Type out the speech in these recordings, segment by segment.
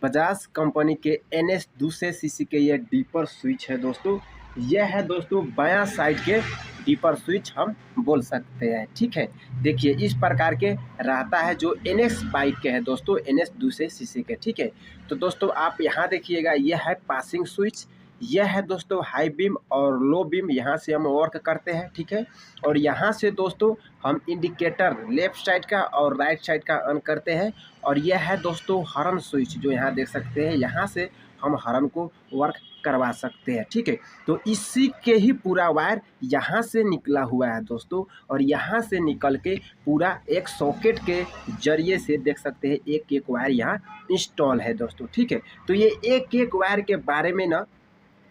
Bajaj company के NS 200 CC के ये डीपर स्विच है दोस्तों। यह है दोस्तों बायां साइड के डीपर स्विच हम बोल सकते हैं। ठीक है, देखिए इस प्रकार के रहता है जो NS बाइक के है दोस्तों, NS 200 सीसी के। ठीक है, तो दोस्तों आप यहाँ देखिएगा, यह है पासिंग स्विच, यह है दोस्तों हाई बीम और लो बीम, यहाँ से हम वर्क करते हैं। ठीक है, और यहाँ से दोस्तों हम इंडिकेटर लेफ्ट साइड का और राइट साइड का ऑन करते हैं। और यह है दोस्तों हॉर्न स्विच, जो यहाँ देख सकते हैं, यहाँ से हम हॉर्न को वर्क करवा सकते हैं। ठीक है, तो इसी के ही पूरा वायर यहाँ से निकला हुआ है दोस्तों, और यहाँ से निकल के पूरा एक सॉकेट के जरिए से देख सकते हैं एक एक वायर यहाँ इंस्टॉल है दोस्तों। ठीक है, तो ये एक एक वायर के बारे में ना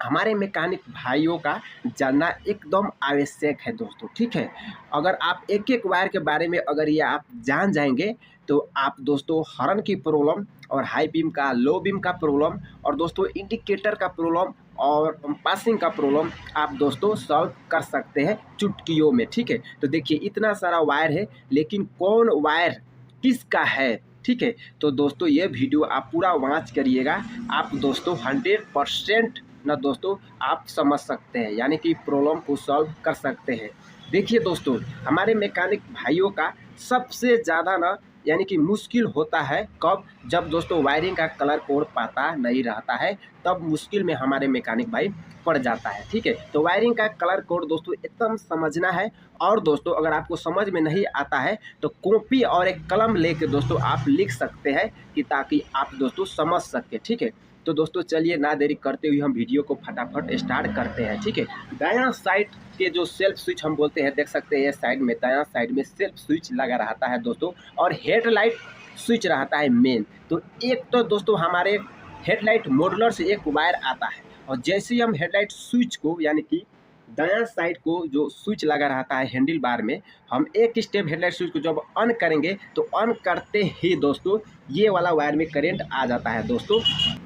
हमारे मैकेनिक भाइयों का जानना एकदम आवश्यक है दोस्तों। ठीक है, अगर आप एक एक वायर के बारे में अगर ये आप जान जाएंगे तो आप दोस्तों हॉर्न की प्रॉब्लम और हाई बीम का, लो बीम का प्रॉब्लम और दोस्तों इंडिकेटर का प्रॉब्लम और पासिंग का प्रॉब्लम आप दोस्तों सॉल्व कर सकते हैं चुटकियों में। ठीक है, तो देखिए इतना सारा वायर है, लेकिन कौन वायर किसका है? ठीक है, तो दोस्तों ये वीडियो आप पूरा वॉच करिएगा, आप दोस्तों 100% ना दोस्तों आप समझ सकते हैं, यानी कि प्रॉब्लम को सॉल्व कर सकते हैं। देखिए दोस्तों, हमारे मैकेनिक भाइयों का सबसे ज़्यादा ना यानी कि मुश्किल होता है कब? जब दोस्तों वायरिंग का कलर कोड पता नहीं रहता है, तब मुश्किल में हमारे मैकेनिक भाई पड़ जाता है। ठीक है, तो वायरिंग का कलर कोड दोस्तों एकदम समझना है। और दोस्तों अगर आपको समझ में नहीं आता है तो कॉपी और एक कलम लेके दोस्तों आप लिख सकते हैं, कि ताकि आप दोस्तों समझ सके। ठीक है, तो दोस्तों चलिए ना देरी करते हुए हम वीडियो को फटाफट स्टार्ट करते हैं। ठीक है, दायां साइड के जो सेल्फ स्विच हम बोलते हैं, देख सकते हैं साइड में, दायां साइड में सेल्फ स्विच लगा रहता है दोस्तों, और हेडलाइट स्विच रहता है मेन। तो एक तो दोस्तों हमारे हेडलाइट मॉडलर से एक वायर आता है, और जैसे ही हम हेडलाइट स्विच को यानी कि दायां साइड को जो स्विच लगा रहता है हैंडल बार में, हम एक स्टेप हेडलाइट स्विच को जब ऑन करेंगे तो ऑन करते ही दोस्तों ये वाला वायर में करंट आ जाता है दोस्तों।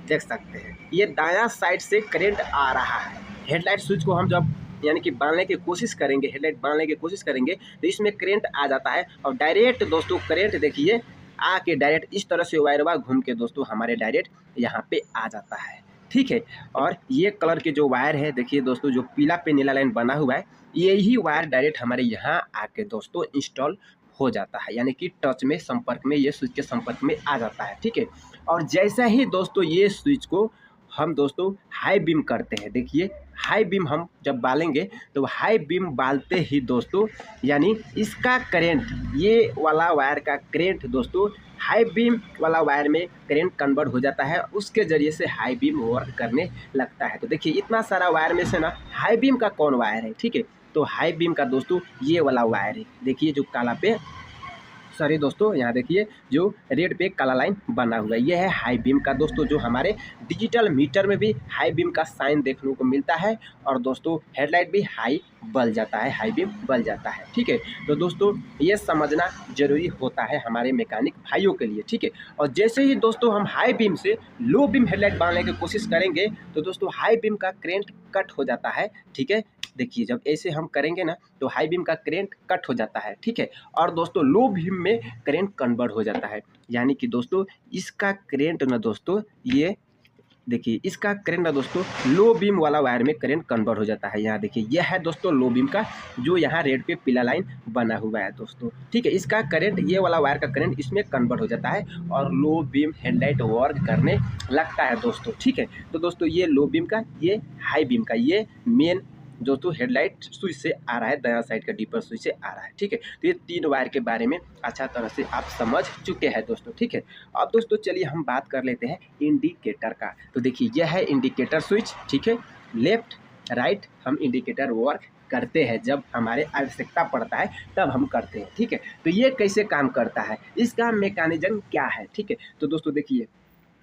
देख सकते हैं ये दायां साइड से करंट आ रहा है। हेडलाइट स्विच को हम जब यानी कि बांधने की कोशिश करेंगे, हेडलाइट बांधने की कोशिश करेंगे, तो इसमें करंट आ जाता है, और डायरेक्ट दोस्तों करंट देखिए आके डायरेक्ट इस तरह से वायर घूम के दोस्तों हमारे डायरेक्ट यहाँ पे आ जाता है। ठीक है, और ये कलर के जो वायर है देखिए दोस्तों, जो पीला पे नीला लाइन बना हुआ है, यही वायर डायरेक्ट हमारे यहाँ आके दोस्तों इंस्टॉल हो जाता है, यानी कि टच में, संपर्क में, ये स्विच के संपर्क में आ जाता है। ठीक है, और जैसा ही दोस्तों ये स्विच को हम दोस्तों हाई बीम करते हैं, देखिए हाई बीम हम जब बालेंगे तो हाई बीम बालते ही दोस्तों यानी इसका करंट, ये वाला वायर का करंट दोस्तों हाई बीम वाला वायर में करंट कन्वर्ट हो जाता है, उसके ज़रिए से हाई बीम वर्क करने लगता है। तो देखिए इतना सारा वायर में से ना हाई बीम का कौन वायर है? ठीक है, तो हाई बीम का दोस्तों ये वाला वायर है, देखिए जो काला पे, सॉरी दोस्तों यहाँ देखिए जो रेड पे काला लाइन बना हुआ है, ये है हाई बीम का दोस्तों, जो हमारे डिजिटल मीटर में भी हाई बीम का साइन देखने को मिलता है, और दोस्तों हेडलाइट भी हाई बल जाता है, हाई बीम बल जाता है। ठीक है, तो दोस्तों ये समझना जरूरी होता है हमारे मैकेनिक भाइयों के लिए। ठीक है, और जैसे ही दोस्तों हम हाई बीम से लो बीम हेडलाइट बांधने की कोशिश करेंगे तो दोस्तों हाई बीम का करंट कट हो जाता है। ठीक है, देखिए जब ऐसे हम करेंगे ना तो हाई बीम का करंट कट हो जाता है। ठीक है, और दोस्तों लो बीम में करंट कन्वर्ट हो जाता है, यानी कि दोस्तों इसका करंट ना दोस्तों, ये देखिए इसका करंट ना दोस्तों लो बीम वाला वायर में करंट कन्वर्ट हो जाता है। यहाँ देखिए यह है दोस्तों लो बीम का, जो यहाँ रेड पे पीला लाइन बना हुआ है दोस्तों। ठीक है, इसका करंट, ये वाला वायर का करंट इसमें कन्वर्ट हो जाता है, और लो बीम हेडलाइट वर्क करने लगता है दोस्तों। ठीक है, तो दोस्तों ये लो बीम का, ये हाई बीम का, ये मेन दोस्तों हेडलाइट स्विच से आ रहा है, दायां साइड का डीपर स्विच से आ रहा है। ठीक है, तो ये तीन वायर के बारे में अच्छा तरह से आप समझ चुके हैं दोस्तों। ठीक है, अब दोस्तों चलिए हम बात कर लेते हैं इंडिकेटर का। तो देखिए यह है इंडिकेटर स्विच। ठीक है, लेफ्ट राइट हम इंडिकेटर वर्क करते हैं, जब हमारे आवश्यकता पड़ता है तब हम करते हैं। ठीक है, तो ये कैसे काम करता है, इसका मैकेनिज्म क्या है? ठीक है, तो दोस्तों देखिए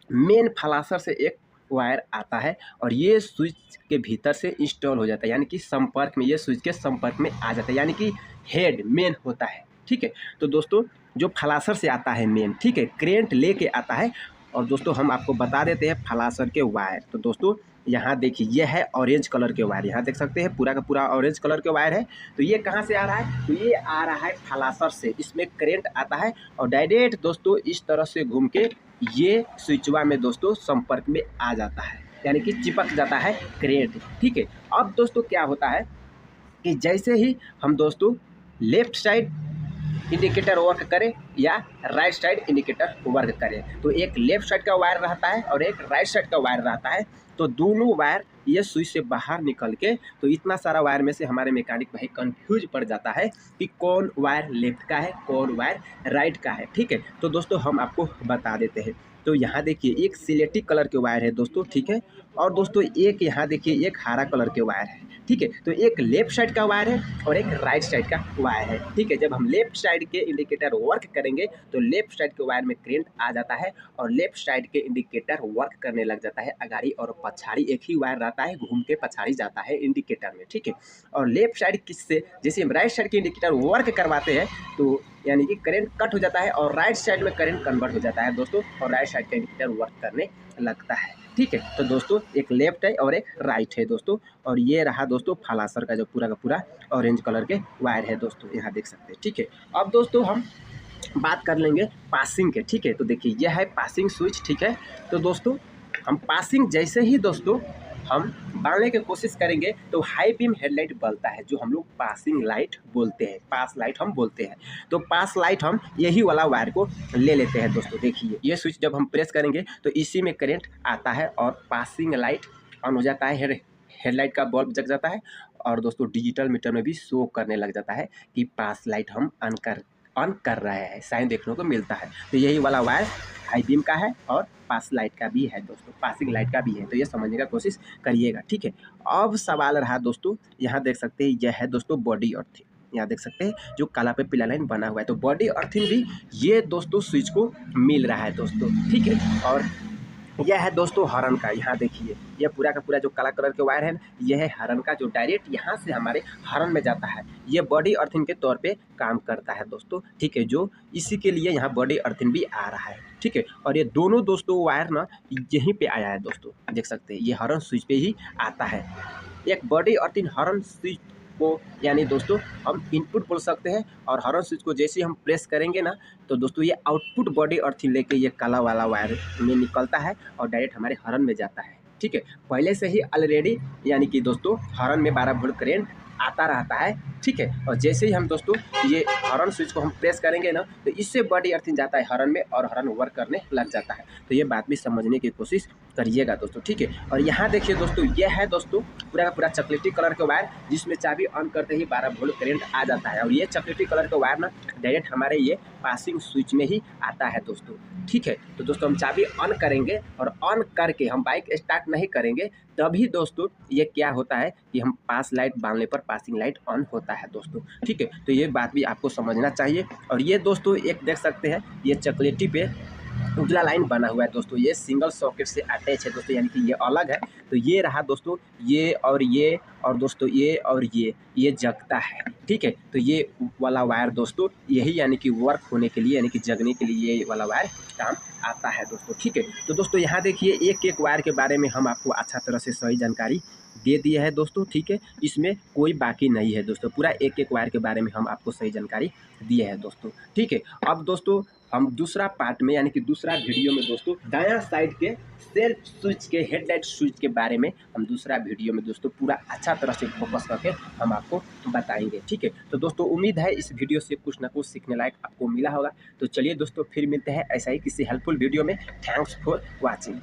मेन फ्लाशर से एक वायर आता है, और ये स्विच के भीतर से इंस्टॉल हो जाता है, यानी कि संपर्क में, ये स्विच के संपर्क में आ जाता है, यानी कि हेड मेन होता है। ठीक है, तो दोस्तों जो फ्लाशर से आता है मेन, ठीक है, करंट लेके आता है। और दोस्तों हम आपको बता देते हैं फ्लाशर के वायर। तो दोस्तों यहाँ देखिए ये है ऑरेंज कलर के वायर, यहाँ देख सकते हैं पूरा का पूरा ऑरेंज कलर के वायर है। तो ये कहाँ से आ रहा है? तो ये आ रहा है फ्लाशर से, इसमें करंट आता है और डायरेक्ट दोस्तों इस तरह से घूम के ये स्विचवा में दोस्तों संपर्क में आ जाता है, यानी कि चिपक जाता है करेंट। ठीक है, अब दोस्तों क्या होता है कि जैसे ही हम दोस्तों लेफ्ट साइड इंडिकेटर वर्क करे या राइट साइड इंडिकेटर वर्क करे, तो एक लेफ्ट साइड का वायर रहता है और एक राइट साइड का वायर रहता है। तो दोनों वायर ये स्विच से बाहर निकल के, तो इतना सारा वायर में से हमारे मैकेनिक भाई कंफ्यूज पड़ जाता है कि कौन वायर लेफ्ट का है, कौन वायर राइट का है। ठीक है, तो दोस्तों हम आपको बता देते हैं। तो यहाँ देखिए एक सिलेटी कलर के वायर है दोस्तों, ठीक है, और दोस्तों एक यहाँ देखिए एक हरा कलर के वायर है। ठीक है, तो एक लेफ्ट साइड का वायर है और एक राइट साइड का वायर है। ठीक है, जब हम लेफ्ट साइड के इंडिकेटर वर्क करेंगे तो लेफ्ट साइड के वायर में करंट आ जाता है और लेफ्ट साइड के इंडिकेटर वर्क करने लग जाता है। अगाड़ी और पछाड़ी एक ही वायर रहता है, घूम के पछाड़ी जाता है इंडिकेटर में। ठीक है, और लेफ्ट साइड किससे, जैसे हम राइट साइड के इंडिकेटर वर्क करवाते हैं तो यानी कि करंट कट हो जाता है और राइट साइड में करंट कन्वर्ट हो जाता है दोस्तों, और राइट साइड का इंडिकेटर वर्क करने लगता है। ठीक है, तो दोस्तों एक लेफ्ट है और एक राइट है दोस्तों, और ये रहा दोस्तों फालासर का जो पूरा का पूरा ऑरेंज कलर के वायर है दोस्तों, यहाँ देख सकते हैं। ठीक है, अब दोस्तों हम बात कर लेंगे पासिंग के। ठीक है, तो देखिए यह है पासिंग स्विच। ठीक है, तो दोस्तों हम पासिंग जैसे ही दोस्तों हम बांधने की कोशिश करेंगे तो हाई बीम हेडलाइट बलता है, जो हम लोग पासिंग लाइट बोलते हैं, पास लाइट हम बोलते हैं। तो पास लाइट हम यही वाला वायर को ले लेते हैं दोस्तों। देखिए ये स्विच जब हम प्रेस करेंगे तो इसी में करंट आता है और पासिंग लाइट ऑन हो जाता है, हेडलाइट का बल्ब जग जाता है, और दोस्तों डिजिटल मीटर में भी शो करने लग जाता है कि पास लाइट हम ऑन कर रहे हैं, साइन देखने को मिलता है। तो यही वाला वायर हाई बीम का है और पास लाइट का भी है दोस्तों, पासिंग लाइट का भी है, तो ये समझने का कोशिश करिएगा। ठीक है, अब सवाल रहा दोस्तों, यहाँ देख सकते हैं यह है दोस्तों बॉडी अर्थिंग। यहाँ देख सकते हैं जो काला पे पीला लाइन बना हुआ है, तो बॉडी अर्थिंग भी ये दोस्तों स्विच को मिल रहा है दोस्तों। ठीक है, और यह है दोस्तों हॉर्न का। यहाँ देखिए यह पूरा का पूरा जो काला कलर के वायर है यह है हॉर्न का, जो डायरेक्ट यहाँ से हमारे हॉर्न में जाता है। ये बॉडी अर्थिंग के तौर पे काम करता है दोस्तों। ठीक है, जो इसी के लिए यहाँ बॉडी अर्थिंग भी आ रहा है। ठीक है, और ये दोनों दोस्तों वायर ना यहीं पे आया है दोस्तों, देख सकते हैं ये हॉर्न स्विच पे ही आता है। एक बॉडी अर्थिंग हॉर्न स्विच को यानी दोस्तों हम इनपुट बोल सकते हैं, और हॉर्न स्विच को जैसे ही हम प्रेस करेंगे ना तो दोस्तों ये आउटपुट बॉडी अर्थिंग लेके ये काला वाला वायर में निकलता है और डायरेक्ट हमारे हॉर्न में जाता है। ठीक है, पहले से ही ऑलरेडी यानी कि दोस्तों हॉर्न में 12 वोल्ट करंट आता रहता है। ठीक है, और जैसे ही हम दोस्तों ये हॉर्न स्विच को हम प्रेस करेंगे ना तो इससे बॉडी अर्थिंग जाता है हॉर्न में और हॉर्न वर्क करने लग जाता है। तो ये बात भी समझने की कोशिश करिएगा दोस्तों। ठीक है, और यहाँ देखिए दोस्तों यह है दोस्तों पूरा का पूरा चॉकलेटी कलर का वायर, जिसमें चाबी ऑन करते ही 12 वोल्ट करंट आ जाता है, और ये चॉकलेटी कलर का वायर ना डायरेक्ट हमारे ये पासिंग स्विच में ही आता है दोस्तों। ठीक है, तो दोस्तों हम चाबी ऑन करेंगे और ऑन करके हम बाइक स्टार्ट नहीं करेंगे, तभी दोस्तों ये क्या होता है कि हम पास लाइट बांधने पर पासिंग लाइट ऑन होता है दोस्तों। ठीक है, तो ये बात भी आपको समझना चाहिए। और ये दोस्तों एक देख सकते हैं ये चॉकलेटी पे उजला लाइन बना हुआ है दोस्तों, ये सिंगल सॉकेट से अटैच है दोस्तों, यानी कि ये अलग है। तो ये रहा दोस्तों ये और दोस्तों ये और ये जगता है। ठीक है, तो ये वाला वायर दोस्तों यही यानी कि वर्क होने के लिए यानी कि जगने के लिए ये वाला वायर काम आता है दोस्तों। ठीक है, तो दोस्तों यहाँ देखिए एक एक वायर के बारे में हम आपको अच्छा तरह से सही जानकारी दे दिया है दोस्तों। ठीक है, इसमें कोई बाकी नहीं है दोस्तों, पूरा एक एक वायर के बारे में हम आपको सही जानकारी दिए हैं दोस्तों। ठीक है, अब दोस्तों हम दूसरा पार्ट में यानी कि दूसरा वीडियो में दोस्तों दायां साइड के सेल्फ स्विच के हेडलाइट स्विच के बारे में हम दूसरा वीडियो में दोस्तों पूरा अच्छा तरह से फोकस करके हम आपको बताएंगे। ठीक है, तो दोस्तों उम्मीद है इस वीडियो से कुछ ना कुछ सीखने लायक आपको मिला होगा। तो चलिए दोस्तों फिर मिलते हैं ऐसा ही किसी हेल्पफुल वीडियो में। Thanks for watching.